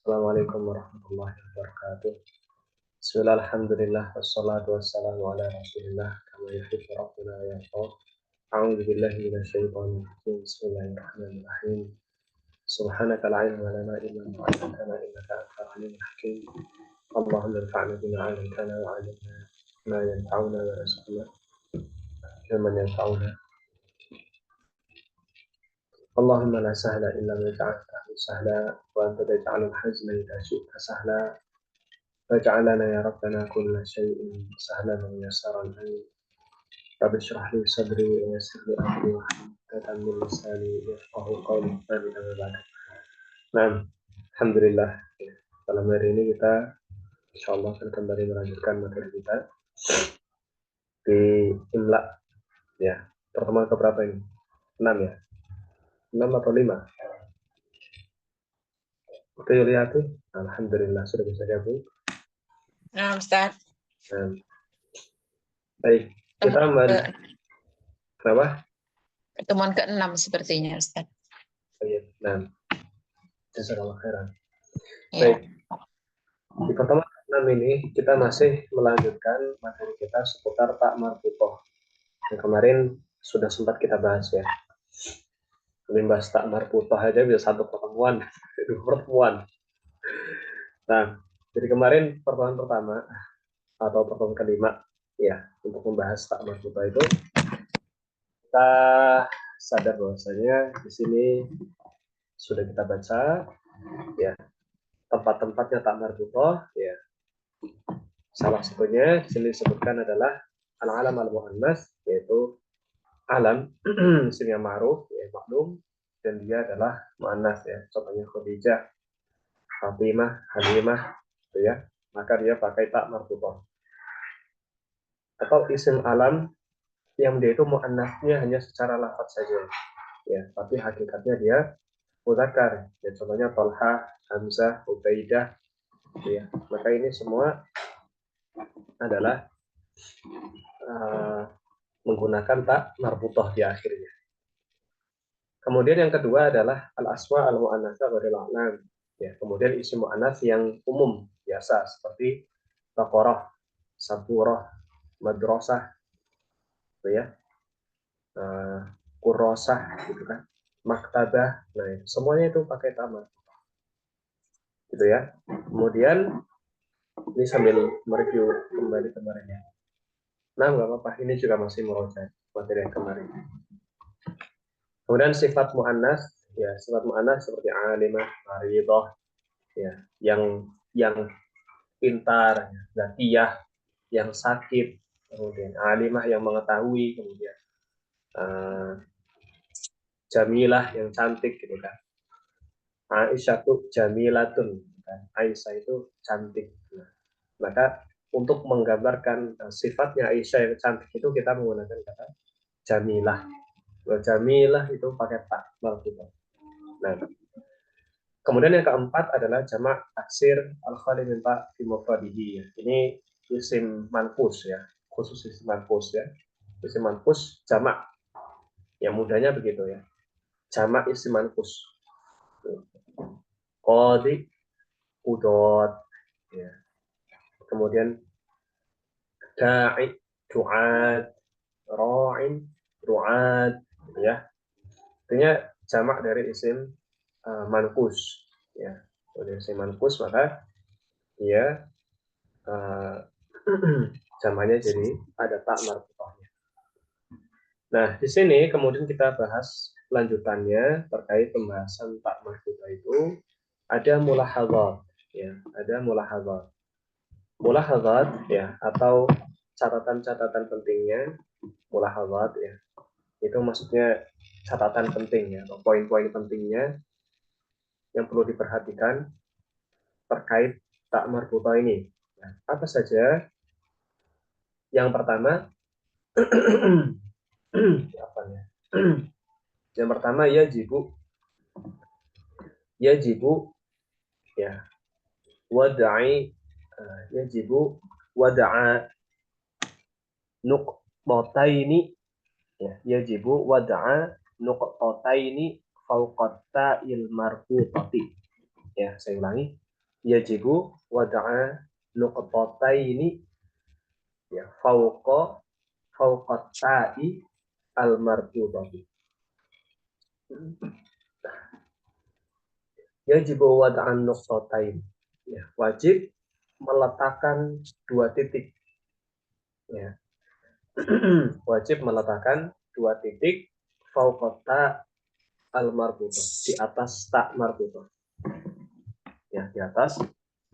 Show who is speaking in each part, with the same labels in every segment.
Speaker 1: Assalamualaikum warahmatullahi wabarakatuh. Bismillah, alhamdulillah, wassalatu wassalamu ala rasulillah, kama yuhibbu rabbuna wa yarda. A'udzu billahi minasyaitonir rajim. Bismillahirrahmanirrahim. Subhanaka la ilma lana illa ma 'allamtana innaka antal alimul hakim. Allahumma anfa'na bima 'allamtana wa 'allimna ma yanfa'una wa rizqna ilman yanfa'una. Allahumma la sahla illa ma ja'altahu sahla wa anta taj'alul hazna idza syi'ta sahla. فاجعلنا يا ربنا كل شيء سهلا ويسرا آمين. رب اشرح لي صدري ويسر لي أمري واحلل من لساني يفقهوا قولي. آمين أما بعد. Nah, alhamdulillah. Malam hari ini kita insya Allah akan kembali melanjutkan materi kita di Imla. Ya, pertemuan keberapa ini? 6 ya? 6 atau 5? Oke, lihat tuh. Alhamdulillah sudah bisa gabung.
Speaker 2: Nah, Ustaz.
Speaker 1: Baik, kita kenapa?
Speaker 2: Pertemuan ke-6 sepertinya, Ustaz.
Speaker 1: Baik, nah, jazakallahu khairan.
Speaker 2: Ya.
Speaker 1: Baik, di pertemuan ke-6 ini kita masih melanjutkan materi kita seputar tak marbutoh. Yang kemarin sudah sempat kita bahas ya. Bahas tak marbutoh aja bisa satu pertemuan, 2 pertemuan. Nah, jadi kemarin pertemuan pertama atau pertemuan kelima ya untuk membahas tak marbutoh itu kita sadar bahwasanya di sini sudah kita baca ya tempat-tempatnya tak marbutoh ya. Salah satunya di sini disebutkan adalah al-alam al-mu'annas, yaitu alam isim yang ma'ruf ya maklum dan dia adalah mu'annas ya. Contohnya Khadijah, Fatimah, Halimah gitu ya. Maka dia pakai tak marbutoh. Atau isim alam yang dia itu mu'annasnya hanya secara lafaz saja ya, tapi hakikatnya dia mudzakkar ya. Contohnya Thalha, Hamzah, Ubaidah gitu ya. Maka ini semua adalah menggunakan tak marbutoh di akhirnya. Kemudian yang kedua adalah al-asma al-mu'annatsa ghairil a'lam. Ya, kemudian isim mu'annats yang umum biasa seperti baqarah, saburah, madrasah, gitu ya. Kurrasah gitu kan. Maktabah. Nah, semuanya itu pakai tamat. Gitu ya. Kemudian ini sambil mereview kembali kemarinnya. Nah, nggak apa-apa, ini juga masih meroja materi yang kemarin. Kemudian sifat mu'annas, ya sifat mu'annas seperti alimah, maridah, ya, yang pintar, zakiyah, yang sakit, kemudian alimah yang mengetahui, kemudian jamilah yang cantik gitu kan. Aisyah tuh jamilatun, kan? Aisyah itu cantik. Nah, maka untuk menggambarkan sifatnya Aisyah yang cantik itu kita menggunakan kata jamilah. Jamilah itu pakai tak marbutoh. Nah, kemudian yang keempat adalah jamak taksir al-khali min ta fi mufradihi. Ini isim manfus ya, khusus isim manfus ya. Isim manfus jamak. Yang mudahnya begitu ya. Jamak isim manfus. Qadi, udot ya. Kemudian da'i, du'ad, ra'in, ru'ad ya. Artinya jamak dari isim manfus ya. Dari isim manfus maka dia jamaknya jadi ada tak marbutohnya. Nah, di sini kemudian kita bahas lanjutannya terkait pembahasan tak marbutoh itu ada mulahadzat ya, ada mulahadzat. Mulahadzat ya atau catatan-catatan pentingnya mulahadzat ya. Itu maksudnya catatan penting ya atau poin-poin pentingnya yang perlu diperhatikan terkait tak marbutoh ini. Nah, apa saja? Yang pertama apa ya? Yang pertama yajibu ya wad'i yajibu wad'a nuqtataini ya yajibu wad'a nuqtataini fawqa ta'il marbuthati ya saya ulangi yajibu wada'a nuqtataini ya fauqa ta'i al marfudati. Yajibu wada'an nuqtatain. Ya, wajib meletakkan dua titik. Ya. Wajib meletakkan dua titik fauqa ta' al marfudati, di atas ta' marfudati. Ya, di atas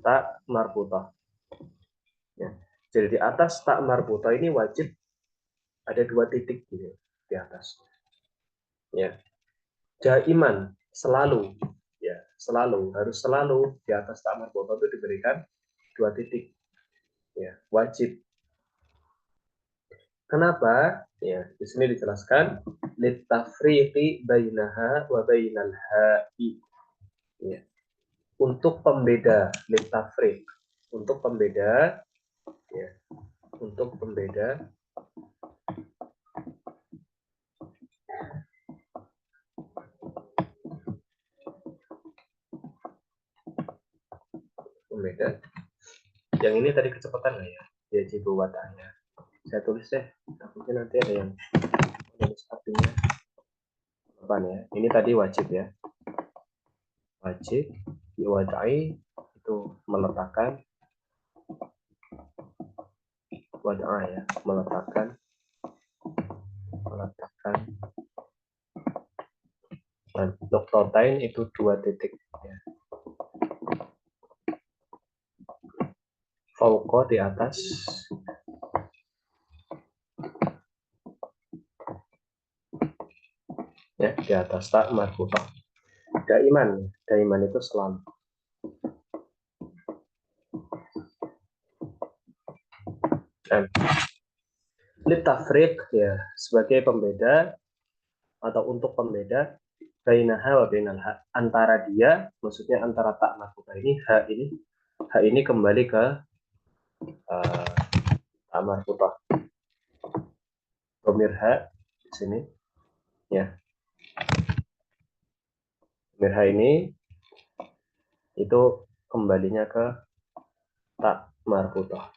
Speaker 1: ta' marfudati. Ya. Jadi di atas ta' marfudati ini wajib ada dua titik gitu di atas. Ya. Jaiman, selalu, ya selalu, harus selalu di atas ta' marfudati itu diberikan dua titik, ya wajib. Kenapa? Ya di sini dijelaskan litafriqi bainaha wa bainal ha'i. Ya. Untuk pembeda, litafriq, untuk pembeda, ya untuk pembeda yang ini tadi kecepatan nggak ya? Ya jibu wadahnya. Saya tulis deh, mungkin nanti ada yang menulis artinya depan ya. Ini tadi wajib ya. Wajib diwadai itu meletakkan wadah ya, meletakkan dan noktotain itu dua titik ya. Fauqa di atas, ya di atas tak marfutah. Daiman itu selalu. Dan litafriq ya sebagai pembeda atau untuk pembeda bainaha wa bainal ha, antara dia, maksudnya antara tak marfutah ini, ha ini kembali ke tak marfutah. Dhamir ha di sini ya. Dhamir ha ini itu kembalinya ke tak marfutah.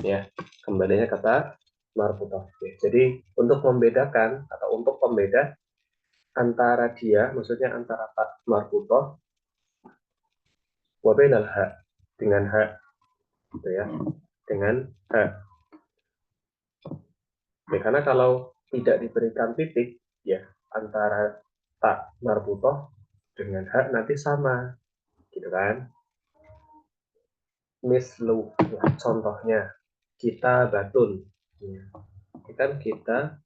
Speaker 1: Ya, kembalinya kata marfutah. Jadi untuk membedakan atau untuk pembeda antara dia, maksudnya antara tak marfutah wa bainal ha, dengan ha, gitu ya, dengan ha. Ya, karena kalau tidak diberikan titik, ya antara tak marfutah dengan ha nanti sama, gitu kan? Mislu, ya, contohnya kita batun, ya. Kan kita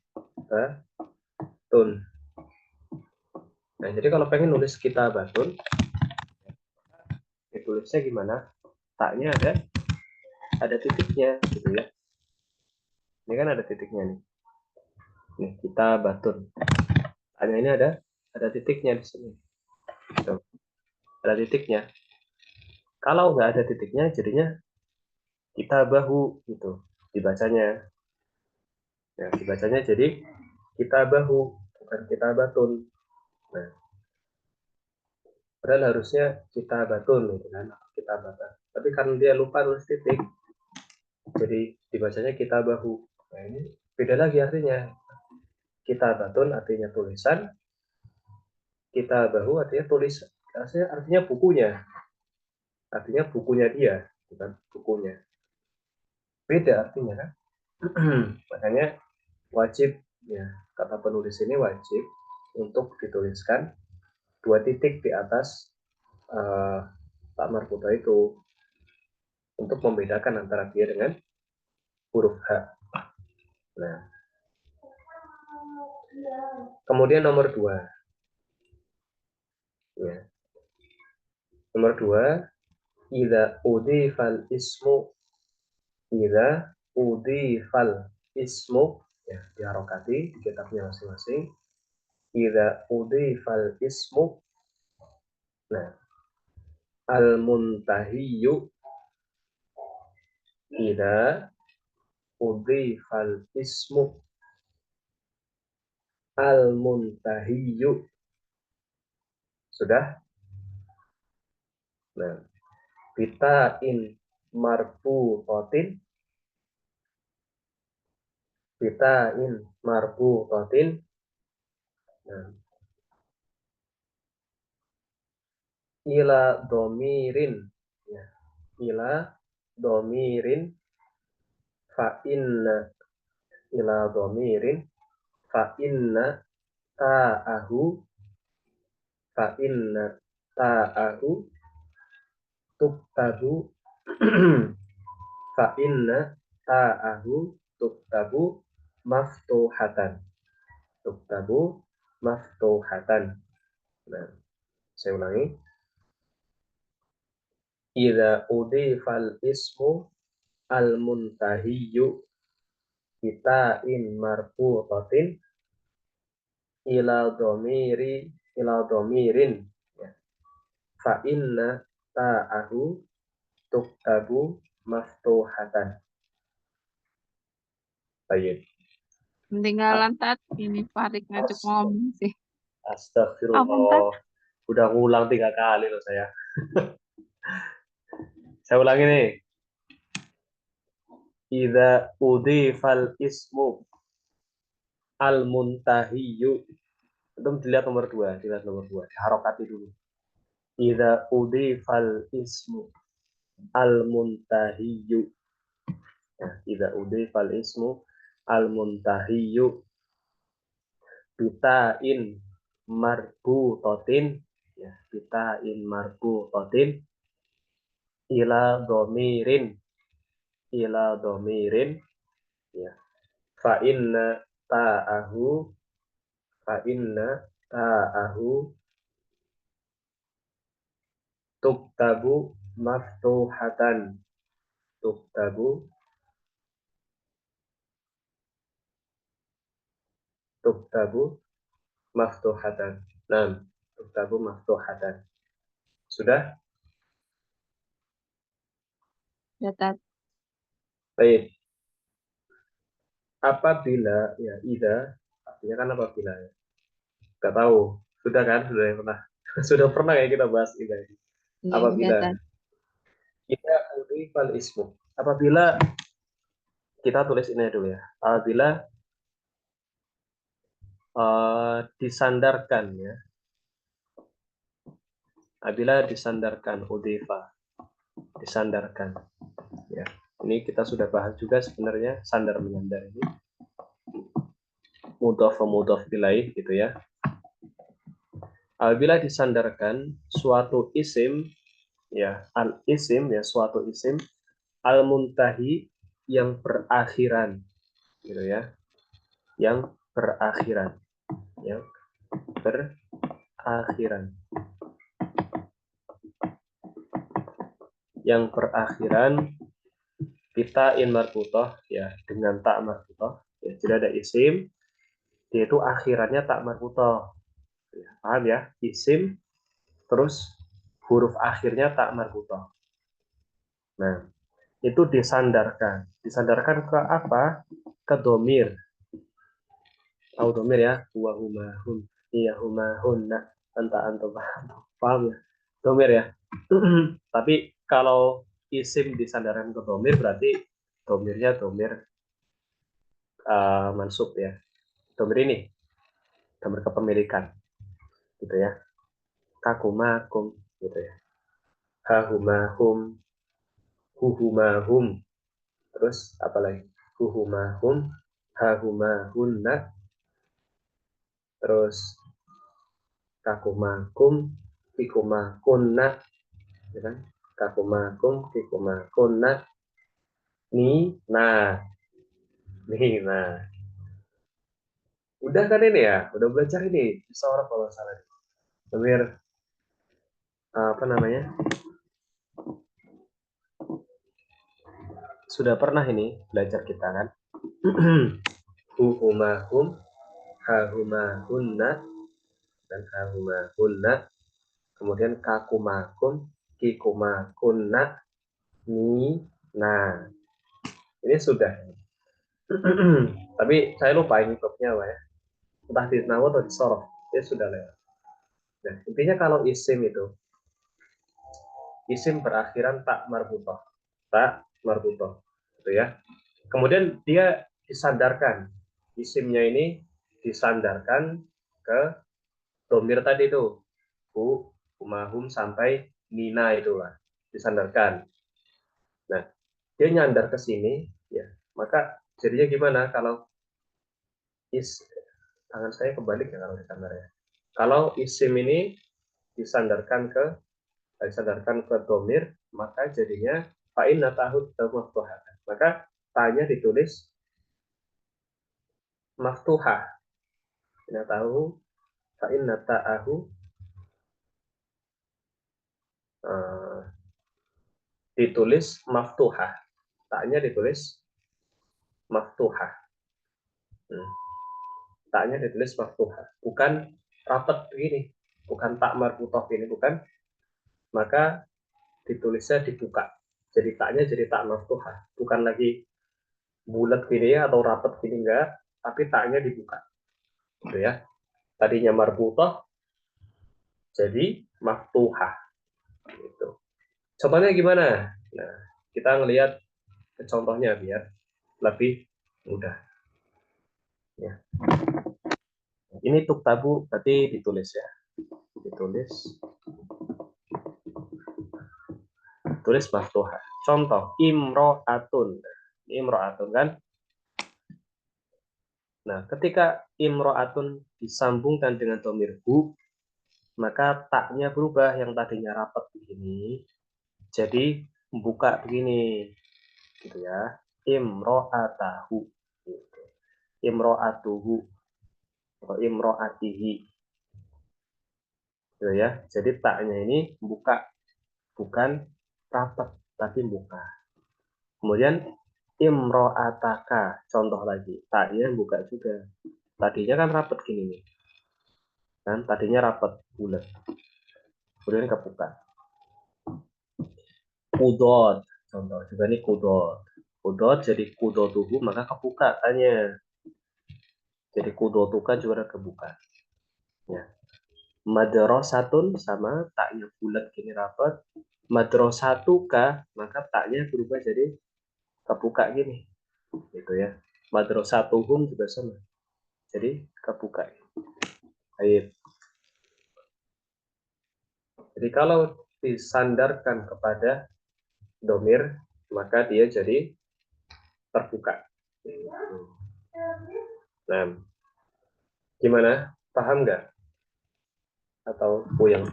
Speaker 1: batun. Nah, jadi kalau pengen nulis kita batun, ditulisnya gimana? Taknya ada titiknya, gitu ya. Ini kan ada titiknya nih. Nih kita batun. Taknya ini ada titiknya di sini. Tuh, ada titiknya. Kalau nggak ada titiknya, jadinya kita bahu, gitu. Dibacanya. Ya, dibacanya jadi kita bahu, bukan kita batun. Nah, padahal harusnya kita batun, gitu kan? Kita batun. Tapi karena dia lupa nulis titik, jadi dibacanya kita bahu. Nah, ini beda lagi artinya. Kita batun artinya tulisan, kita bahu artinya tulis, artinya bukunya, dia, bukan bukunya. Beda artinya kan? Makanya wajib ya, kata penulis ini wajib untuk dituliskan dua titik di atas tak marfuta itu untuk membedakan antara dia dengan huruf H. Nah, kemudian nomor 2. Ya. Nomor 2, idza udhifal ismu, idza udhifal ismu, ya diharokati di kitabnya masing-masing. Idza udhifal ismu, nah al muntahiyu, idza udhifal ismu al muntahiyu. Sudah? Nah, bita'in marbutotin, bita'in marbutotin. Nah, ila domirin, ya, ila domirin fa inna, ila domirin fa inna ta'ahu, fa inna ta'ahu tuktabu fa inna ta'ahu tuktabu maftuhatan, tuktabu maftuhatan. Nah, saya ulangi. Idza udifal ismu al muntahiyyu bita'in marbutotin ila domiri, ila domirin, ya, fa inna ta'ahu tuktabu maftuhatan. Baik.
Speaker 3: Ketinggalan tadi ini Farid ngajak ngomong sih. Apa
Speaker 1: Astagfirullah. Udah ngulang 3 kali loh saya. Saya ulangi nih. Idza udifal ismu al muntahiyyu. Itu dilihat nomor 2, dilihat nomor 2. Diharokati dulu. Idza udifal ismu al muntahiyyu. Ya, idza udifal ismu al muntahiyyu bita'in marbutotin, ya, bita'in marbutotin ila domirin, ila domirin, ya, fa inna ta'ahu, fa inna ta'ahu tuktabu maftuhatan, tuktabu, tuktabu maftuhatan. Nah, tuktabu maftuhatan. Sudah?
Speaker 3: Ya, Tat.
Speaker 1: Baik. Apabila, ya, ida, artinya kan apabila, ya. Gak tahu. Sudah kan? Sudah pernah. Sudah pernah ya kita bahas ida ini.
Speaker 3: Iya, ya,
Speaker 1: Apabila
Speaker 3: Tat.
Speaker 1: ida udhifal ismu. Apabila kita tulis ini dulu ya. Apabila disandarkan, ya. Apabila disandarkan udhifa, disandarkan. Ya. Ini kita sudah bahas juga sebenarnya sandar menyandar ini. Mudhof mudhof ilaih gitu ya. Apabila disandarkan suatu isim, ya, al isim, ya, suatu isim al muntahi yang berakhiran, gitu ya, yang berakhiran, yang berakhiran, yang berakhiran kita in marbutoh, ya, dengan tak marbutoh, ya, jadi ada isim dia itu akhirannya tak marbutoh, ya, paham ya, isim terus huruf akhirnya tak marbutoh. Nah, itu disandarkan. Disandarkan ke apa? Ke domir. Tahu domir ya? Huwa huma hum. Iya huma hunna. Anta antum. Paham ya? Domir ya. Tapi kalau isim disandarkan ke domir berarti domirnya domir mansub ya. Domir ini domir kepemilikan. Gitu ya. Kakumakum. Gitu ya. Hahuma hum. Huhuma hum. Terus apa lagi? Huhuma hum. Hahuma hunna. Terus kakumakum, kikumakunna, ya kan? Kakumakum, kikumakunna, nah, nah. Udah kan ini ya? Udah belajar ini. Seorang kalau salah. Biar apa namanya? Sudah pernah ini belajar kita kan? Huhumahum, hahumahunna, dan hahumahunna. Kemudian kakumakum, kikumakunna, nah. Ini sudah. Tapi saya lupa ini babnya apa ya. Entah di nahu atau di sorof. Dia sudah lewat. Nah, intinya kalau isim itu isim berakhiran tak marbutoh. Tak marbutoh. Gitu ya. Kemudian dia disandarkan. Isimnya ini disandarkan ke domir tadi itu. Bu, umahum sampai Nina itulah. Disandarkan. Nah, dia nyandar ke sini, ya. Maka jadinya gimana kalau tangan saya kebalik ya kalau disandar ya. Kalau isim ini disandarkan ke domir, maka jadinya fa'in natahu maftuhah. Maka tanya ditulis maftuhah. Natahu fa'in natahu ditulis maftuhah. Taknya ditulis maftuhah. Taknya ditulis maftuhah. Bukan rapat begini. Bukan tak marbutoh ini, bukan. Maka ditulisnya dibuka. Jadi taknya jadi tak maftuhah. Bukan lagi bulat gini ya atau rapat gini enggak, tapi taknya dibuka. Gitu ya. Tadinya marbutoh jadi maftuhah. Gitu. Contohnya gimana? Nah, kita ngelihat contohnya biar lebih mudah. Ya. Ini tuktabu berarti ditulis ya. Tulis maftuhah. Contoh imro'atun. Imro'atun kan? Nah, ketika imro'atun disambungkan dengan dhamir hu, maka taknya berubah, yang tadinya rapat begini jadi membuka begini, gitu ya. Imro'atahu, gitu. Imro'atuhu, atau imro'atihi, gitu ya. Jadi taknya ini buka, bukan rapat tapi buka. Kemudian imro'ataka, contoh lagi, taknya buka juga. Tadinya kan rapat gini nih, kan? Tadinya rapat bulat, kemudian kebuka. Kudot, contoh juga nih kudot. Kudot jadi kudotuhu, maka kebuka tanya. Jadi kudotuka juga kebuka. Ya. Madrasatun sama taknya bulat gini rapat. Madrasatuka, maka taknya berubah jadi kebuka gini. Gitu ya. Madrasatuhum juga sama. Jadi kebuka. Baik. Jadi kalau disandarkan kepada domir, maka dia jadi terbuka. Nah, gimana? Paham nggak? Atau puyeng?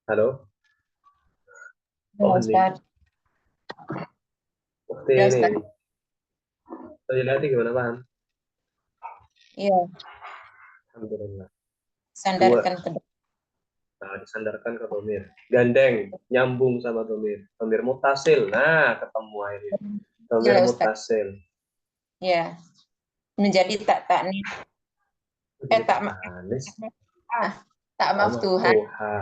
Speaker 1: Halo?
Speaker 2: Ya,
Speaker 1: Oh, ini.
Speaker 2: Ustaz.
Speaker 1: Bukti
Speaker 2: Ya,
Speaker 1: ini.
Speaker 2: Ustaz.
Speaker 1: Terjadi gimana, paham?
Speaker 2: Iya,
Speaker 1: Alhamdulillah. Dua.
Speaker 2: sandarkan ke
Speaker 1: Nah, disandarkan ke domir. Gandeng, nyambung sama domir. Domir mutasil. Nah, ketemu akhirnya. Domir
Speaker 2: ya, Ustaz.
Speaker 1: mutasil.
Speaker 2: Ya, menjadi tak taknis. Tak
Speaker 1: Anis.
Speaker 2: tak maftuhan
Speaker 1: Maftuha.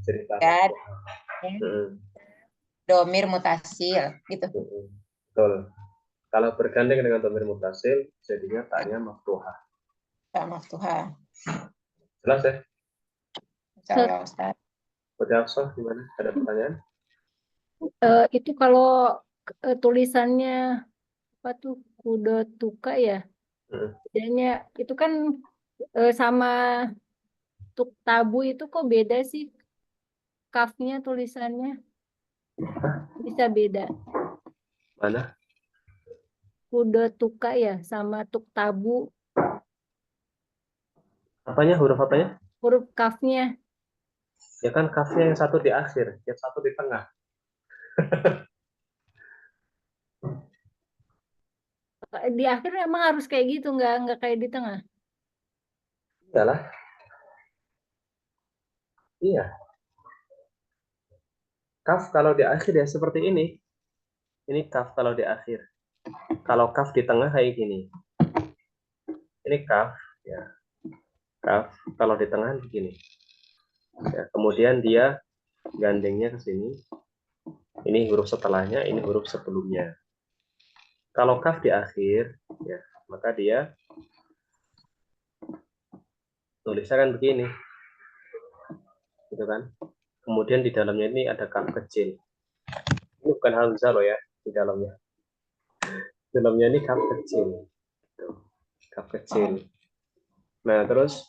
Speaker 1: Cerita
Speaker 2: dan
Speaker 1: maftuha.
Speaker 2: domir mutasil gitu.
Speaker 1: Betul. Kalau bergandeng dengan domir mutasil, jadinya taknya maftuha.
Speaker 2: Tak maftuhan.
Speaker 1: Jelas ya?
Speaker 2: Insyaallah, Ustaz.
Speaker 1: Udah Afsah, gimana? Ada pertanyaan?
Speaker 3: Itu kalau tulisannya apa tuh kuda tuka ya, bedanya itu kan sama tuk tabu itu kok beda sih kafnya tulisannya bisa beda.
Speaker 1: Mana?
Speaker 3: Kuda tuka ya sama tuk tabu
Speaker 1: Apanya? Huruf apanya?
Speaker 3: huruf kafnya
Speaker 1: Ya kan kafnya yang satu di akhir, yang satu di tengah.
Speaker 3: di akhir emang harus kayak gitu nggak kayak di tengah.
Speaker 1: Iyalah. Iya. Kaf kalau di akhir ya seperti ini. Ini kaf kalau di akhir. Kalau kaf di tengah kayak gini. Ini kaf, ya. Kaf kalau di tengah begini. Ya, kemudian dia gandengnya ke sini. Ini huruf setelahnya, ini huruf sebelumnya. Kalau kaf di akhir, ya, maka dia tulisnya kan begini. gitu kan. Kemudian di dalamnya ini ada kaf kecil. Ini bukan hamzah loh ya di dalamnya. Di dalamnya ini kaf kecil. Kaf kecil. Nah, terus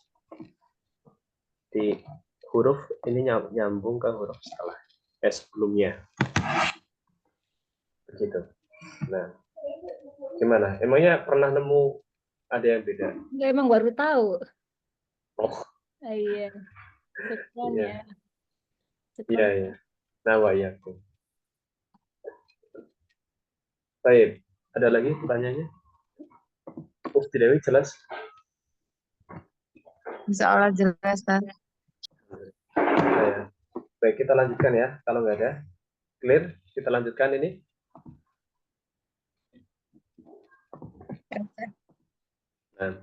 Speaker 1: di huruf ini nyambung ke huruf setelah sebelumnya. Begitu. Nah, gimana? Emangnya pernah nemu ada yang beda?
Speaker 4: Enggak, emang baru tahu.
Speaker 1: Oh,
Speaker 4: Iya. Syukron
Speaker 1: iya.
Speaker 4: ya.
Speaker 1: Iya,
Speaker 4: Syukron.
Speaker 1: iya. Nah, wa iyakum. Baik, ada lagi pertanyaannya? Ufti Dewi jelas?
Speaker 3: Insya Allah jelas, Ustaz.
Speaker 1: Nah, ya. Baik, kita lanjutkan ya. Kalau nggak ada, clear? Kita lanjutkan ini. Nah,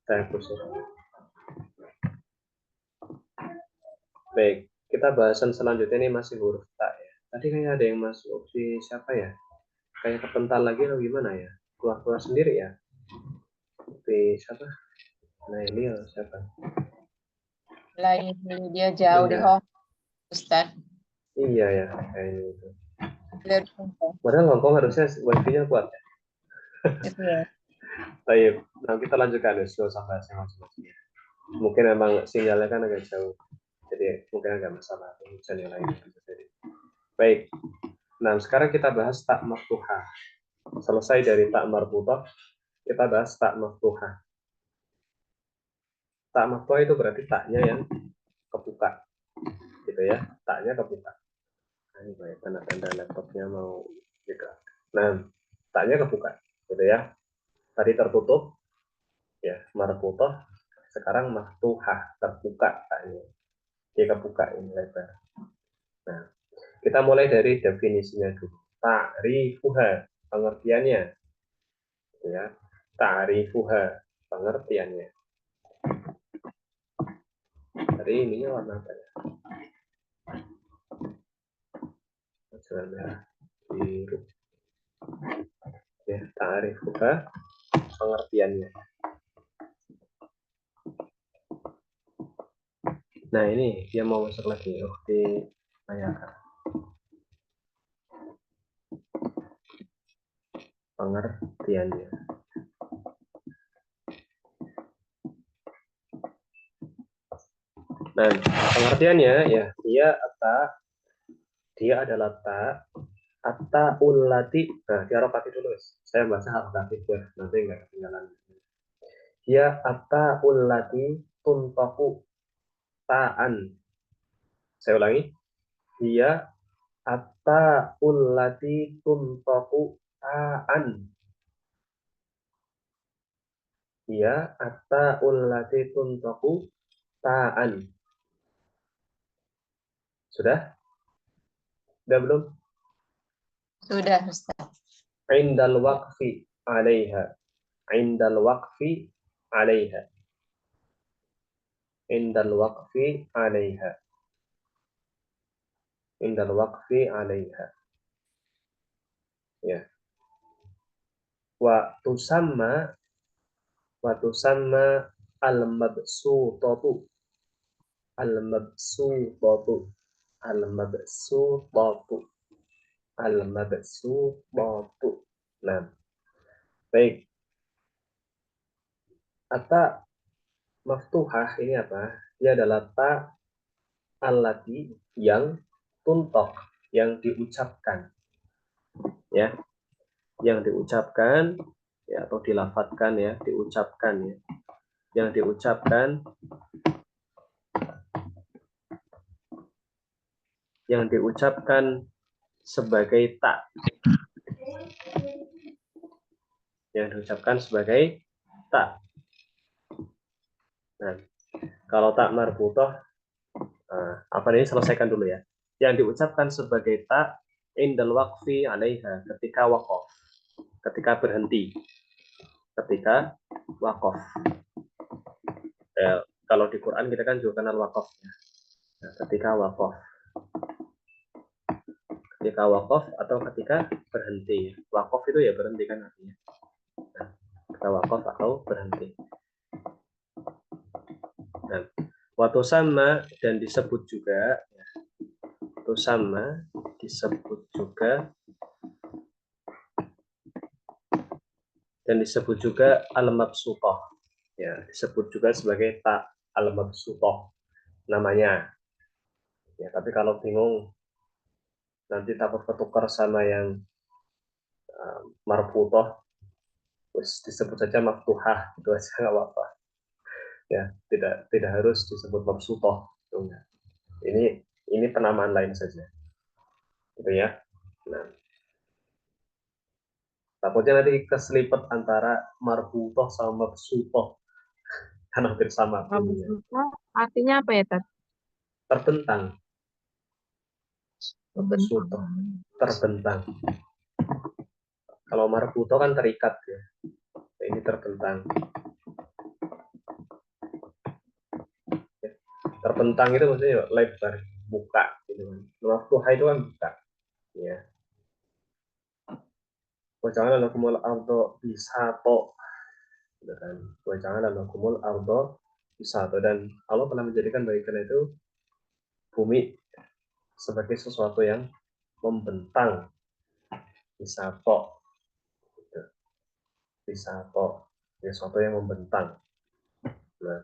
Speaker 1: saya hapus ya. Baik, kita bahasan selanjutnya ini masih huruf ta ya. Tadi kayaknya ada yang masuk di siapa ya? Kayak kepental lagi atau gimana ya? Keluar-keluar sendiri ya? Di siapa? Nah ini ya siapa?
Speaker 2: Lain dia jauh di
Speaker 1: Iya.
Speaker 2: Hong Kong, Ustaz.
Speaker 1: Iya ya, kayaknya itu.
Speaker 2: Dia di Hong Kong.
Speaker 1: Padahal Hongkong harusnya wifi-nya kuat ya.
Speaker 2: Itu ya.
Speaker 1: Baik, nah kita lanjutkan ya, usah bahas yang masing-masing. Mungkin emang sinyalnya kan agak jauh, jadi mungkin agak masalah. Yang lain bisa jadi. Baik, nah sekarang kita bahas tak maftuhah. Selesai dari tak marbutah, kita bahas tak maftuhah. Tak maftuhah itu berarti taknya yang kebuka, gitu ya. Taknya kebuka. Nah, ini banyak tanda-tanda laptopnya mau gitu. Nah, taknya kebuka, gitu ya. Tadi tertutup, ya marbutah. Sekarang maftuhah, terbuka taknya. Dia kebuka ini lebar. Nah, kita mulai dari definisinya dulu. Ta'rifuha, pengertiannya. Gitu ya. Ta'rifuha, pengertiannya. Tadi ininya warna apa ya? Warna biru. Ya, ta'rifuha, pengertiannya. Nah, ini dia mau masuk lagi. Ditanyakan. Pengertiannya. Nah, pengertiannya ya, dia adalah ta ullati. Nah, diharokati dulu. Saya baca harokatif ya, nanti nggak ketinggalan. Dia ullati tuntaku ta'an. Saya ulangi. Dia ullati tuntaku ta'an. Dia ullati tuntaku ta'an. Sudah? Sudah belum?
Speaker 2: Sudah, Ustaz.
Speaker 1: Indal waqfi 'alaiha. Indal waqfi 'alaiha. Indal waqfi 'alaiha. Indal waqfi 'alaiha. Ya. Wa tusamma al-mabsutatu. Al-mabsutatu. Al-mabsutatu. Al-mabsutatu. Nah, baik. Ata maftuhah ini apa? Dia adalah ta allati yang tuntok, yang diucapkan. Ya, yang diucapkan ya atau dilafadzkan ya, diucapkan ya. Yang diucapkan sebagai tak. Yang diucapkan sebagai tak. Nah, kalau tak marbutah, apa ini selesaikan dulu ya. Yang diucapkan sebagai tak indal waqfi 'alaiha, ketika waqaf, ketika berhenti, ketika waqaf. Kalau di Quran kita kan juga kenal waqaf ya. Nah, ketika waqaf atau ketika berhenti. Waqaf itu ya berhenti kan artinya. Nah, ketika waqaf atau berhenti. Nah, Waktu sama dan disebut juga, waktu sama disebut juga, dan disebut juga al-mabsutoh. Ya, disebut juga sebagai tak al-mabsutoh namanya. Ya, tapi kalau bingung nanti takut ketukar sama yang marfutoh, terus disebut saja maftuhah, itu aja nggak apa-apa. Ya, tidak harus disebut mabsutoh. Ini penamaan lain saja, gitu ya. Nah, takutnya nanti keselipet antara marfutoh sama mabsutoh, kan hampir sama bunyinya.
Speaker 3: Mabsutoh artinya apa ya, Tat?
Speaker 1: Terbentang,
Speaker 3: Terbentang.
Speaker 1: mabsutoh, terbentang. Kalau marfutoh kan terikat ya. Ini terbentang. Terbentang itu maksudnya lebar, buka gitu kan. Maftuhah itu kan buka, ya. Wajangan lakumul ardo bisato, gitu kan. Wajangan lakumul ardo bisato, dan Allah pernah menjadikan bagi kalian itu bumi sebagai sesuatu yang membentang, bisato, gitu. Bisato, sesuatu yang membentang. Nah,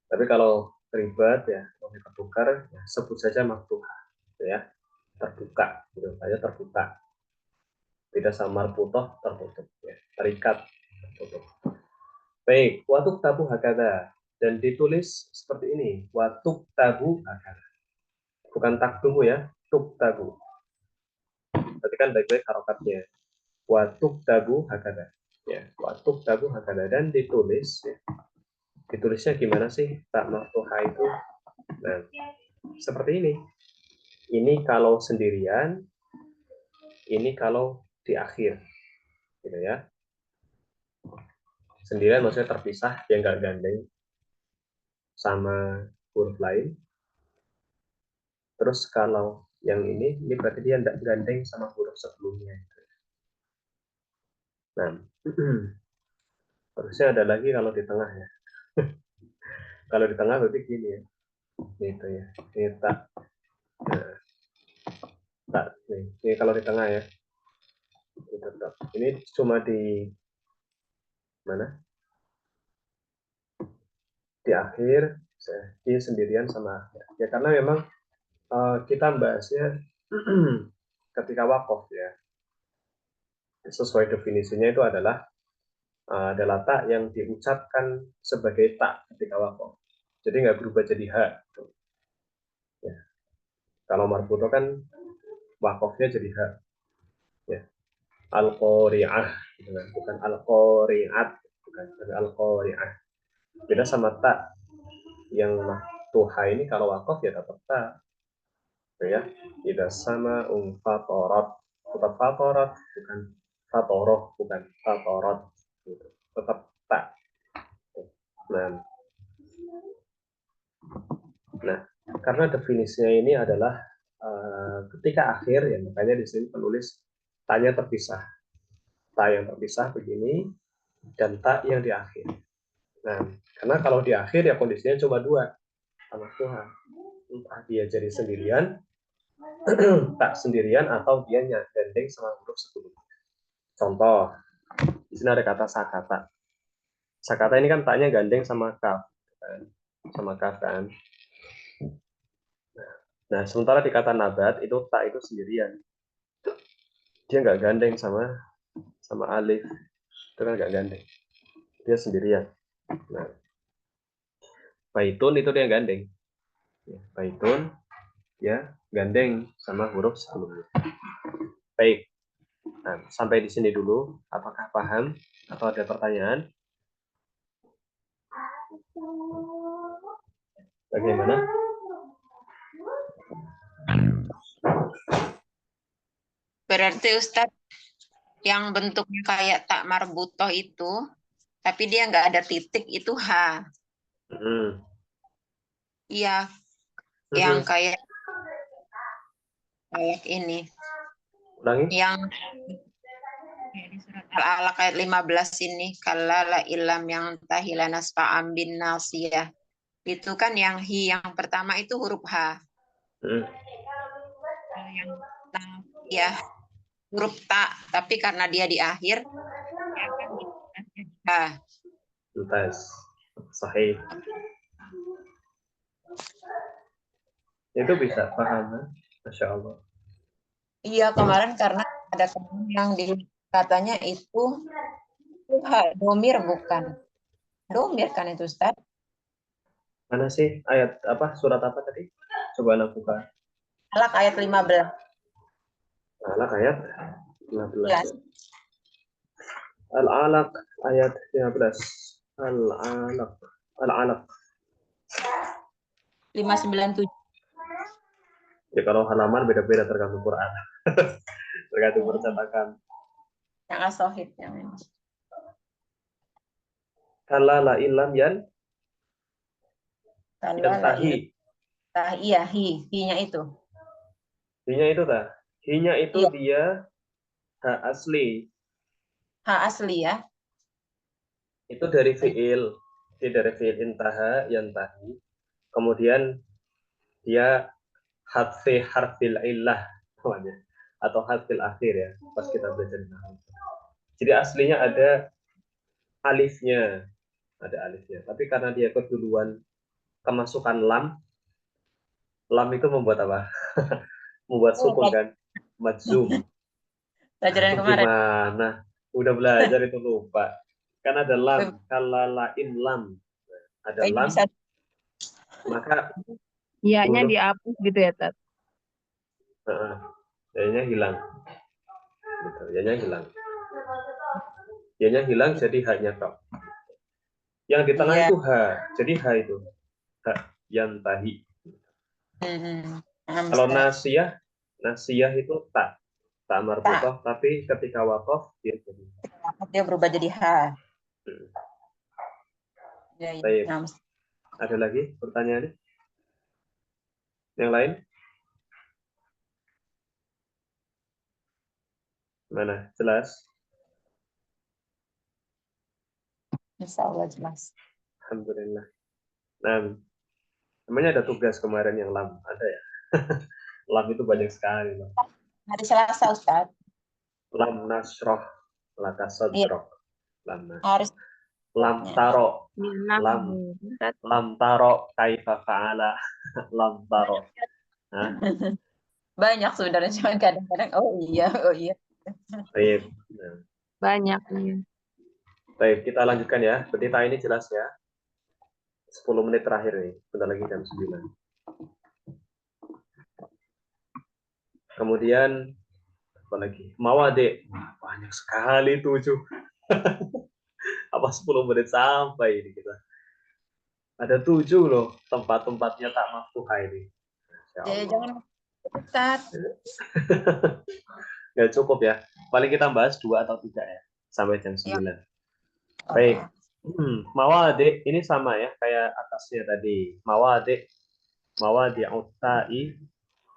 Speaker 1: tapi kalau ribet ya, kalau ditukar, ya, sebut saja maftuhah, gitu ya, terbuka, gitu saja terbuka. Tidak sama marfutoh, tertutup, ya, terikat, tertutup. Baik, watuk tabu hakada, dan ditulis seperti ini, watuk tabu hakada, bukan taktubu ya, tuk tabu. Berarti kan baik-baik harokatnya. Watuk tabu hakada, ya, watuk tabu hakada, dan ditulis, ya. Ditulisnya gimana sih tak maftuha itu? Nah, seperti ini. Ini kalau sendirian, ini kalau di akhir, gitu ya. Sendirian maksudnya terpisah, yang nggak gandeng sama huruf lain. Terus kalau yang ini berarti dia tidak gandeng sama huruf sebelumnya. Nah, harusnya ada lagi kalau di tengah ya. Kalau di tengah berarti gini ya. Itu ya. Ini tak. Nah, tak. Ini kalau di tengah ya. Ini cuma di mana? Di akhir. Di sendirian sama akhir. Ya karena memang kita bahasnya ketika wakaf ya. Sesuai definisinya itu adalah tak yang diucapkan sebagai tak ketika wakaf. Jadi nggak berubah jadi ha. Ya. Kalau marfuto kan wakafnya jadi ha. Ya. Al-qari'ah, gitu kan. Bukan al-qari'at, bukan al-qari'ah. Beda sama tak yang maftuha ini kalau wakaf ya tetap tak. Ya. Tidak sama fatorat, tetap fatorat, bukan fatoroh, bukan fatorat. Gitu. Tetap tak. Nah, Nah, karena definisinya ini adalah ketika akhir, ya makanya di sini penulis tanya terpisah. Tak yang terpisah begini, dan tak yang di akhir. Nah, karena kalau di akhir ya kondisinya cuma dua sama Tuhan. Entah dia jadi sendirian, tak sendirian, atau dia gandeng sama huruf sebelumnya. Contoh, di sini ada kata sakata. Sakata ini kan taknya gandeng sama kaf, kan? Sama kaf kan. Nah, sementara di kata nabat itu tak itu sendirian. Dia nggak gandeng sama alif, itu kan nggak gandeng, dia sendirian. Nah, baitun itu dia gandeng, ya, baitun ya gandeng sama huruf sebelumnya. Baik, nah, sampai di sini dulu. Apakah paham atau ada pertanyaan? Bagaimana?
Speaker 2: Berarti Ustadz yang bentuknya kayak tak marbutoh itu, tapi dia nggak ada titik itu H.
Speaker 1: Hmm.
Speaker 2: Iya, yang kayak ini.
Speaker 1: Ulangi.
Speaker 2: Yang Ya, di surat Al-Alaq ayat 15 ini, kallala illam yang tahilanas fa'am bin nasiyah. Itu kan yang yang pertama itu huruf H.
Speaker 1: Hmm.
Speaker 2: Kalau yang ya huruf ta, tapi karena dia di akhir, dia akan jadi H.
Speaker 1: Mumtaz. Sahih. Itu bisa paham, Masya Allah.
Speaker 2: Iya, kemarin karena ada teman yang katanya itu domir bukan. Domir kan itu, Ustaz?
Speaker 1: Mana sih ayat apa? Surat apa tadi? Coba anak buka.
Speaker 2: Alaq ayat 15.
Speaker 1: Al-Alaq ayat 15.
Speaker 2: Jelas.
Speaker 1: Al-Alaq ayat 15. Al-Alaq. Al-Alaq.
Speaker 2: 597.
Speaker 1: Ya kalau halaman beda-beda tergantung Quran. Tergantung percetakan.
Speaker 2: Yang as-sohid yang ini.
Speaker 1: Kalla la ilam
Speaker 2: Kalau
Speaker 1: yantahi.
Speaker 2: iya, hi-nya itu.
Speaker 1: Hinya itu dah. Hinya itu
Speaker 2: Iya.
Speaker 1: dia ha asli.
Speaker 2: H asli ya.
Speaker 1: Itu dari fiil. Dia dari fiil intaha yantahi. Kemudian dia hadfi harfil illah namanya, atau hadfil akhir ya, pas kita belajar nahwu. Jadi aslinya ada alifnya, tapi karena dia keduluan kemasukan lam itu membuat apa? Membuat sukun kan, majzum.
Speaker 2: Pelajaran kemarin.
Speaker 1: Gimana? Udah belajar itu lupa. Kan ada lam, kalalain lam. Ada lam,
Speaker 2: Bisa.
Speaker 1: maka
Speaker 3: Iya-nya
Speaker 1: huruf
Speaker 3: dihapus gitu ya, Tat.
Speaker 1: ya-nya hilang. Gitu, ya-nya hilang. Ya-nya hilang jadi hanya tok. Yang di tengah
Speaker 2: Iya.
Speaker 1: itu H. Jadi H itu. H. Yantahi. Kalau nasiyah itu tak. Tak marbutoh. Tapi ketika wakof, dia jadi.
Speaker 2: Dia berubah jadi H. Ya,
Speaker 1: Baik.
Speaker 2: ya.
Speaker 1: Ada lagi pertanyaan? Yang lain? Mana? Jelas?
Speaker 2: Insya Allah jelas.
Speaker 1: Alhamdulillah. Nah, namanya ada tugas kemarin yang lam. Ada ya? Lam itu banyak sekali. Loh.
Speaker 2: Hari Selasa, Ustaz.
Speaker 1: Lam nasroh. Laka sodrok.
Speaker 2: Harus.
Speaker 1: Lam taro.
Speaker 3: Nah, Tat.
Speaker 1: Lam taro kaifa fa'ala. Lam taro. Hah?
Speaker 2: Banyak sebenarnya, cuma kadang-kadang oh iya.
Speaker 1: Baik. Nah.
Speaker 3: Banyak nih.
Speaker 1: Baik, kita lanjutkan ya. Petita ini jelas ya. 10 menit terakhir nih. Bentar lagi jam 9. Kemudian apa lagi? Mawade. Banyak sekali 7. Apa 10 menit sampai ini kita. Ada 7 loh tempat-tempatnya tak maftuha ini.
Speaker 2: Ya, jangan Ustaz.
Speaker 1: Nggak cukup ya. Paling kita bahas 2 atau 3 ya. Sampai jam 9.
Speaker 2: Ya.
Speaker 1: Baik. Mawade ini sama ya kayak atasnya tadi. Mawade ta'i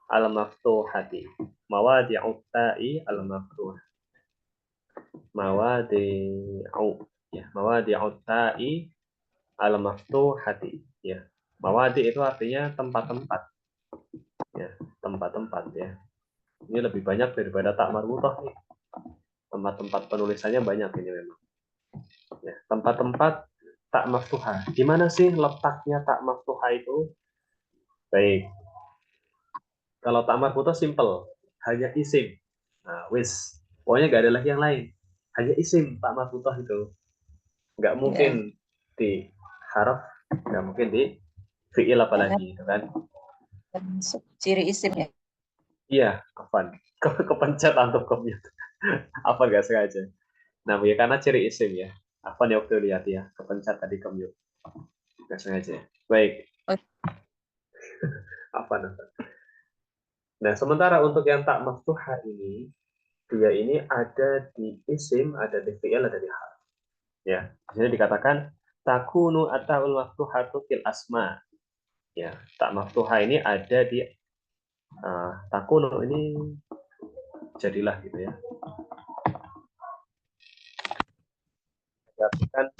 Speaker 1: al-maftuhati. Ta'i al-maftuh. Mawadi'u ta'i al-maftuhati. Ya. Mawadi itu artinya tempat-tempat. Ya, tempat-tempat ya. Ini lebih banyak daripada tak marbutoh nih. Tempat-tempat penulisannya banyak ini memang. Ya, tempat-tempat tak maftuha. Gimana sih letaknya tak maftuha itu? Baik. Kalau tak marbutoh simple, hanya isim. Nah, wis. Pokoknya nggak ada lagi yang lain. Hanya isim tak marbutoh itu. Nggak mungkin di harf, nggak mungkin di fi'il apalagi, gitu kan?
Speaker 2: Ciri isim ya.
Speaker 1: Iya, kapan? Kepencet antum komputer. Apa nggak sengaja? Nah, ya karena ciri isim ya. Apa nih waktu lihat ya, kepencet tadi komputer. Nggak sengaja. Baik. Apa namanya? Nah, sementara untuk yang tak maftuha ini, dia ini ada di isim, ada di fi'il, ada di hal. Ya, di sini dikatakan takunu ataul maftuhatu fil asma. Ya, tak maftuha ini ada di takunu ini jadilah gitu ya. diartikan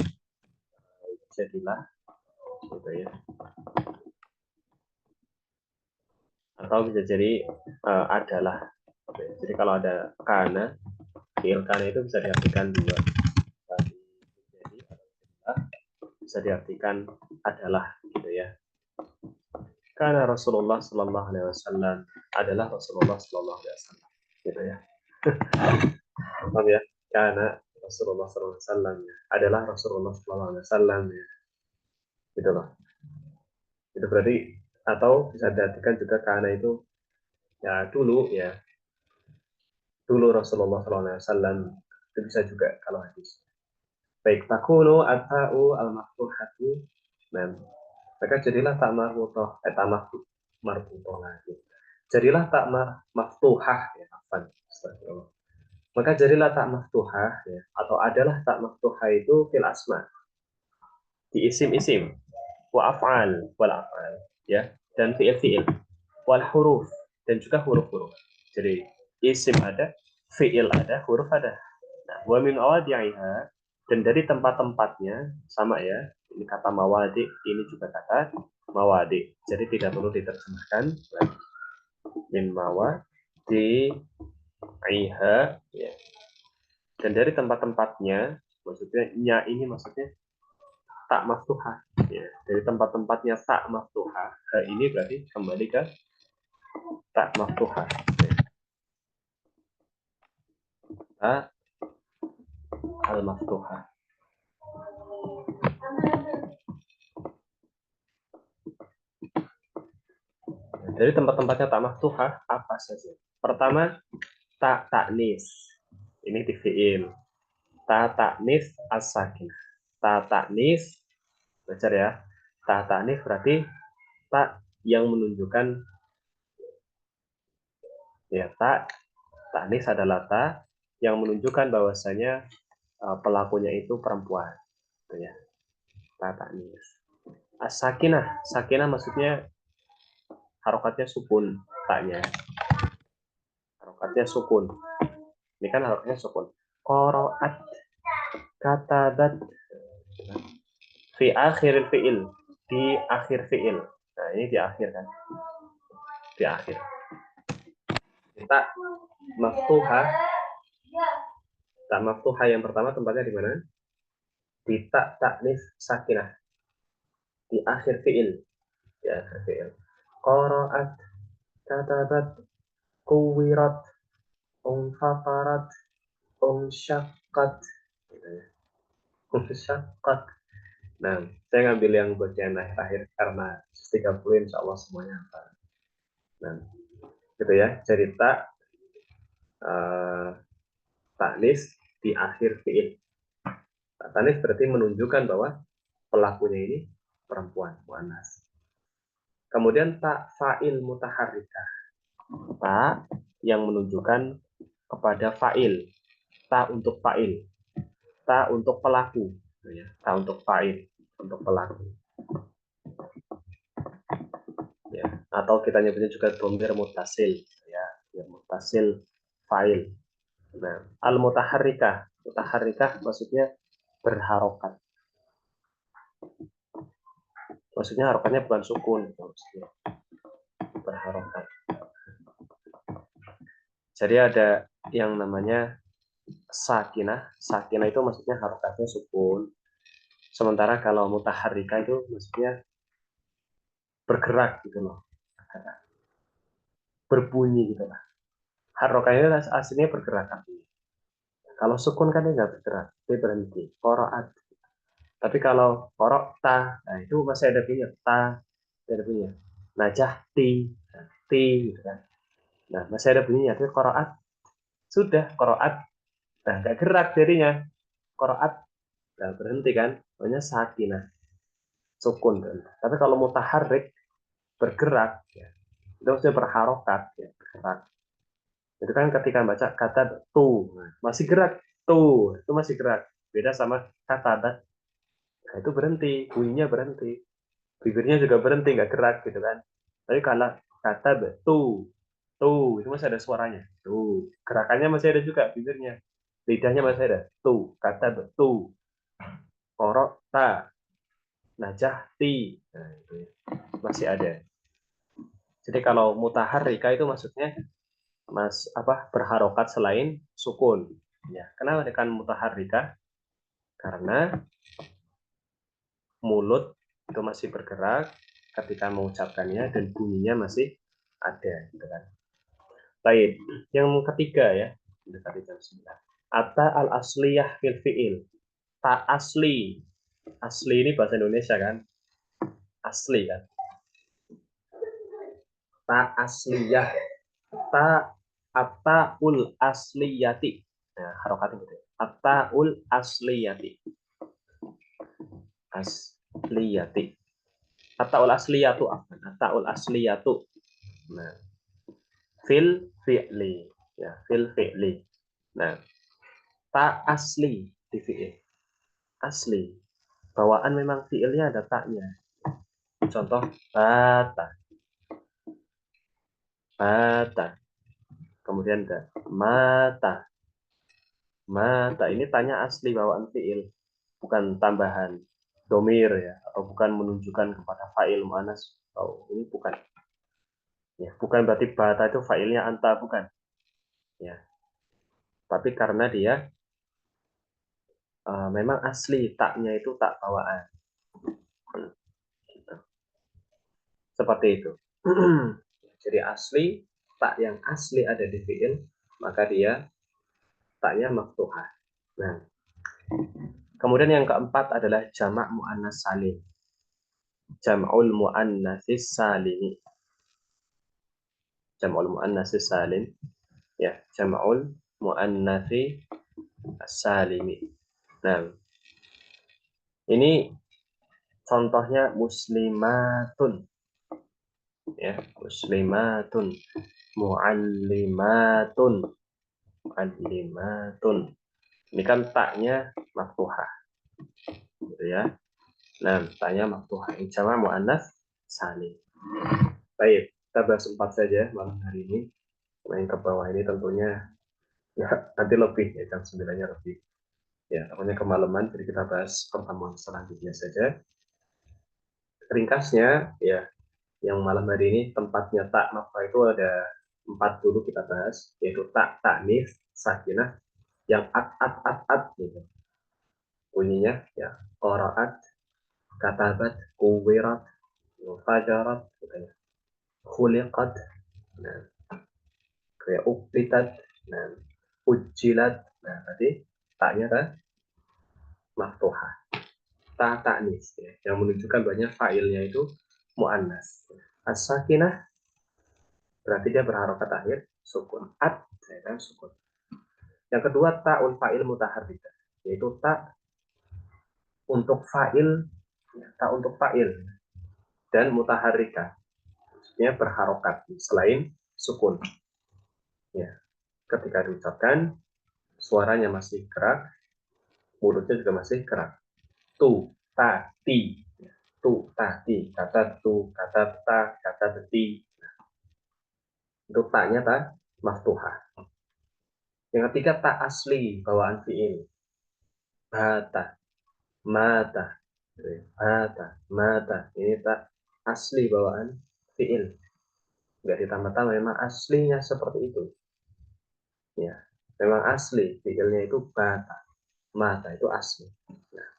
Speaker 1: jadilah, gitu ya. Atau bisa jadi adalah. Jadi kalau ada kana, fi'il kana itu bisa diartikan dua. Jadi bisa diartikan adalah, gitu ya. Karena Rasulullah Sallallahu Alaihi Wasallam adalah Rasulullah Sallallahu Alaihi Wasallam, gitu ya. Paham ya? Karena Rasulullah Sallallahu Alaihi Wasallam adalah Rasulullah Sallallahu Alaihi Wasallam, ya. Gitu loh. Itu berarti, atau bisa diartikan juga karena itu ya dulu, ya dulu Rasulullah Sallallahu Alaihi Wasallam, itu bisa juga kalau hadis. Baik, takunu atau al-maftuhatu, nah maka jadilah tak marbutoh, tak marbutoh lagi. Jadilah tak maftuhah, ya, afan. Astagfirullah. Maka jadilah tak maftuhah, ya, atau adalah tak maftuhah itu fil asma, di isim-isim, wa af'al, wal af'al, ya, dan fi'il-fi'il, wal huruf, dan juga huruf-huruf. Jadi isim ada, fi'il ada, huruf ada. Nah, wa min awadi'iha, dan dari tempat-tempatnya sama ya. Ini kata mawadi, ini juga kata mawadi. Jadi tidak perlu diterjemahkan. Min mawadi'iha, ya. Dan dari tempat-tempatnya, maksudnya nya ini maksudnya tak maftuhah, ya. Dari tempat-tempatnya tak maftuhah, ini berarti kembali ke tak maftuhah, ya. Tak al-maftuhah. Dari tempat-tempatnya tak maftuhah apa saja? Pertama, tak taknis. Ini di fi'il. Ta taknis as-sakinah. Ta taknis, belajar ya. Ta taknis berarti tak yang menunjukkan, ya, tak taknis adalah ta yang menunjukkan bahwasanya pelakunya itu perempuan, gitu ya. Ta taknis. As-sakinah, sakinah maksudnya harokatnya sukun, taknya. Harokatnya sukun. Ini kan harokatnya sukun. Qaraat, katabat, fi akhir fi'il, di akhir fi'il. Nah, ini di akhir kan. Di akhir. Tak maftuhah. Tak maftuhah yang pertama tempatnya di mana? Di tak taknis sakinah. Di akhir fi'il. Di akhir fi'il. Qara'at, katabat, kuwirat, unfatarat, unsyaqqat. Unsyaqqat. Nah, saya ngambil yang bagian akhir karena 30 insya Allah semuanya hafal. Nah, gitu ya. Jadi tak taknis di akhir fi'il. Taknis berarti menunjukkan bahwa pelakunya ini perempuan, muannas. Kemudian tak fa'il mutaharrikah. Tak yang menunjukkan kepada fa'il. Tak untuk fa'il. Tak untuk pelaku. Tak untuk fa'il, untuk pelaku. Ya, atau kita nyebutnya juga dhamir muttasil, ya, muttasil fa'il. Nah, al-mutaharrikah. Mutaharrikah maksudnya berharokat. Maksudnya harokatnya bukan sukun, maksudnya berharokat. Jadi ada yang namanya sakinah. Sakinah itu maksudnya harokatnya sukun. Sementara kalau mutaharrikah itu maksudnya bergerak gitu loh. Berbunyi gitu lah. Harokatnya aslinya bergerak. Kalau sukun kan dia nggak bergerak, dia berhenti. Qaraat. Tapi kalau qorokta, nah itu masih ada bunyinya. Ta, ada bunyinya. Najahti, ti, gitu kan. Nah, masih ada bunyinya. Tapi qaraat, sudah, qaraat. Nah, nggak gerak jadinya. Qaraat, nah, berhenti kan. Namanya sakinah, sukun. Kan. Tapi kalau mutaharrik, bergerak, ya, itu maksudnya berharokat, ya, bergerak. Itu kan ketika baca kata tu, nah, masih gerak, tu, itu masih gerak. Beda sama kata nah, itu berhenti, bunyinya berhenti. Bibirnya juga berhenti, nggak gerak gitu kan. Tapi kalau kata tu, itu masih ada suaranya. Tuh, gerakannya masih ada juga bibirnya. Lidahnya masih ada. Tuh, kata tu. Qara'ta, najahti. Nah, itu ya. Masih ada. Jadi kalau mutaharrika itu maksudnya berharokat selain sukun. Ya, kenapa dengan mutaharrika? Karena mulut itu masih bergerak ketika mengucapkannya dan bunyinya masih ada, gitu kan. Baik, yang ketiga ya, mendekati jam 9. Ata al asliyah fil fiil. Ta asli. Asli ini bahasa Indonesia kan? Asli kan? Ta asliyah. Ta Attaul asliyati. Nah, harokatnya gitu. Attaul asliyati. Asliyati. Attaul asliyatu. Attaul asliyatu. Nah, fil fi'li. Ya, fil fi'li. Nah, ta asli di fi'il. Asli. Bawaan memang fi'ilnya ada taknya. Contoh, bata. Bata. Kemudian ada mata. Mata. Ini tanya asli bawaan fi'il. Bukan tambahan domir ya, atau bukan menunjukkan kepada fa'il mu'annas. Oh, ini bukan. Ya, bukan berarti bata itu fa'ilnya anta, bukan. Ya. Tapi karena dia memang asli taknya itu tak bawaan. Gitu. Seperti itu. Jadi asli, tak yang asli ada di fi'il, maka dia taknya maftuhah. Nah, kemudian yang keempat adalah jamak mu'annas salim. Jam'ul mu'annatsis salimi. Jam'ul mu'annatsis salim. Ya, jam'ul mu'annatsi salimi. Nah, ini contohnya muslimatun. Ya, muslimatun, muallimatun, muallimatun. Ini kan taknya maftuhah, gitu ya. Nah, taknya maftuhah. Ini jamak muannats salim. Baik, kita bahas 4 saja malam hari ini. Yang ke bawah ini tentunya ya, nanti lebih ya, jam 9-nya lebih. Ya, namanya kemalaman, jadi kita bahas pertemuan selanjutnya saja. Ringkasnya, ya, yang malam hari ini tempatnya tak maftuhah itu ada 4 dulu kita bahas, yaitu tak taknis, sakinah, yang at gitu. Bunyinya ya qaraat, katabat, kuwirat, fajarat, gitu ya. Khuliqat, nah, kayak uktitat, nah, ujilat, nah tadi taknya kan maftuhah. Ta taknis ya, yang menunjukkan banyak fa'ilnya itu muannas. As-sakinah berarti dia berharokat akhir sukun. At ya kan sukun. Yang kedua ta'ul fa'il mutaharrika, yaitu ta untuk fa'il, ya, ta untuk fa'il dan mutaharrika, maksudnya berharokat selain sukun. Ya, ketika diucapkan suaranya masih gerak, mulutnya juga masih gerak. Tu, ta, ti. Tu, ta, ti. Kata tu, kata ta, kata ti. Untuk taknya ta maftuhah. Yang ketiga ta asli bawaan fiil. Bata, mata, bata, mata. Ini tak asli bawaan fiil. Nggak ditambah-tambah, memang aslinya seperti itu. Ya, memang asli fiilnya itu bata, mata itu asli. Nah,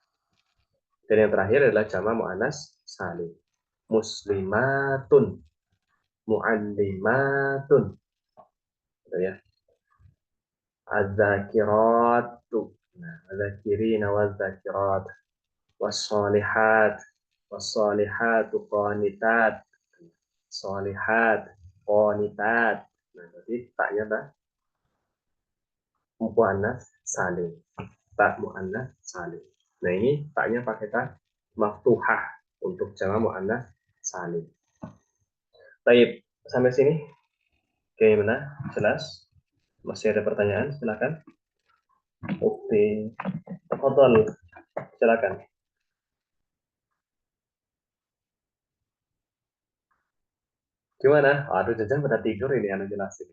Speaker 1: dan yang terakhir adalah jamak muannas salim. Muslimatun, muallimatun, gitu ya. Az-zakiratu, nah, az-zakirina waz-zakirat, was-solihat, was-solihatu qanitat, solihat, qanitat. Nah, jadi taknya apa? Muannas salim. Tak muannas salim. Nah, ini taknya pakai tak maftuhah untuk jamak muannas salim. Baik, sampai sini gimana? Jelas? Masih ada pertanyaan? Silakan. Oke, tafadhol. Silakan. Gimana? Aduh, jajan pada tidur ini anu jelasin.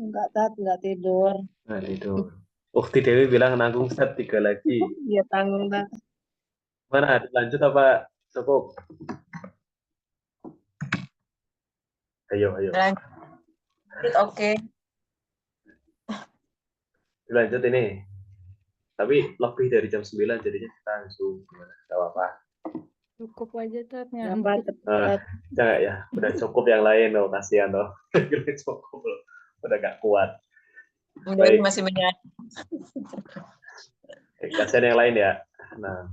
Speaker 4: Enggak, Tat, enggak tidur.
Speaker 1: Nah, tidur. Ukti Dewi bilang nanggung Ustaz 3 lagi.
Speaker 4: Iya, tanggung, Tat.
Speaker 1: Mana? Lanjut apa cukup? Ayo, ayo.
Speaker 2: Lanjut, oke.
Speaker 1: Lanjut ini. Tapi lebih dari jam 9 jadinya kita langsung gimana? Gak apa-apa.
Speaker 4: Cukup aja, Tat.
Speaker 2: Apa,
Speaker 1: Nah, jangan ya. Udah cukup yang lain loh. Kasihan loh. Udah cukup loh. Udah gak kuat.
Speaker 2: Dewi
Speaker 1: Baik.
Speaker 2: masih menyadari.
Speaker 1: Kasihan yang lain ya. Nah,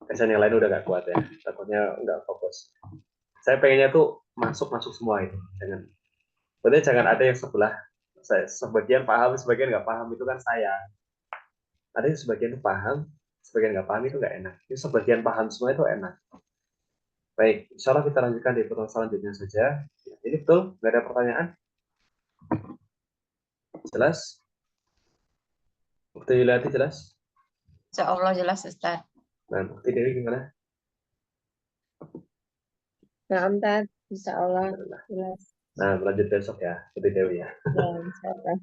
Speaker 1: kasihan yang lain udah gak kuat ya. Takutnya nggak fokus. Saya pengennya tuh masuk semua itu. Berarti jangan ada yang sebelah. Saya sebagian paham, sebagian nggak paham, itu kan saya. Ada yang sebagian paham, sebagian nggak paham, itu nggak enak. Ini sebagian paham semua itu enak. Baik, insya Allah kita lanjutkan di pertemuan selanjutnya saja. Ini betul, nggak ada pertanyaan? Jelas? Bukti Yuliati jelas?
Speaker 2: Insya Allah jelas, Ustaz.
Speaker 1: Nah, Bukti Dewi gimana?
Speaker 4: Nah, Tat. Insya Allah.
Speaker 1: Alhamdulillah.
Speaker 4: Jelas.
Speaker 1: Nah, lanjut besok ya, Bukti Dewi ya.
Speaker 4: Ya, insya Allah.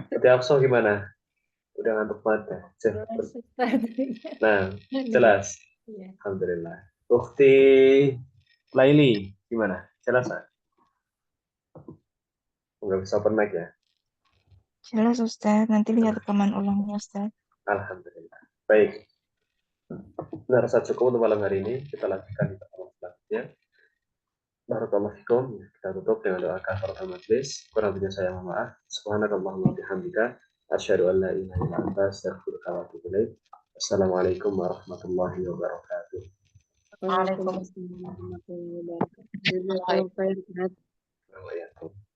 Speaker 1: Bukti Akso gimana? Udah ngantuk banget ya?
Speaker 4: Jelas, Tat.
Speaker 1: Nah, jelas.
Speaker 4: Iya.
Speaker 1: Alhamdulillah. Bukti Laili gimana? Jelas nggak? Nggak bisa open mic ya?
Speaker 5: Jelas Ustaz, nanti lihat rekaman ulangnya Ustaz.
Speaker 1: Alhamdulillah. Baik. Nah, rasa cukup untuk malam hari ini. Kita lanjutkan di pertemuan selanjutnya. Barakallahu fikum. Kita tutup dengan doa kafaratul majlis. Kurang lebihnya saya mohon maaf. Subhanakallahumma wa bihamdika asyhadu an la ilaha illa anta astaghfiruka wa atubu ilaik. Assalamualaikum warahmatullahi wabarakatuh.
Speaker 4: Waalaikumsalam warahmatullahi wabarakatuh. Jazakallahu khairan, Tat.
Speaker 1: Waalaikumsalam.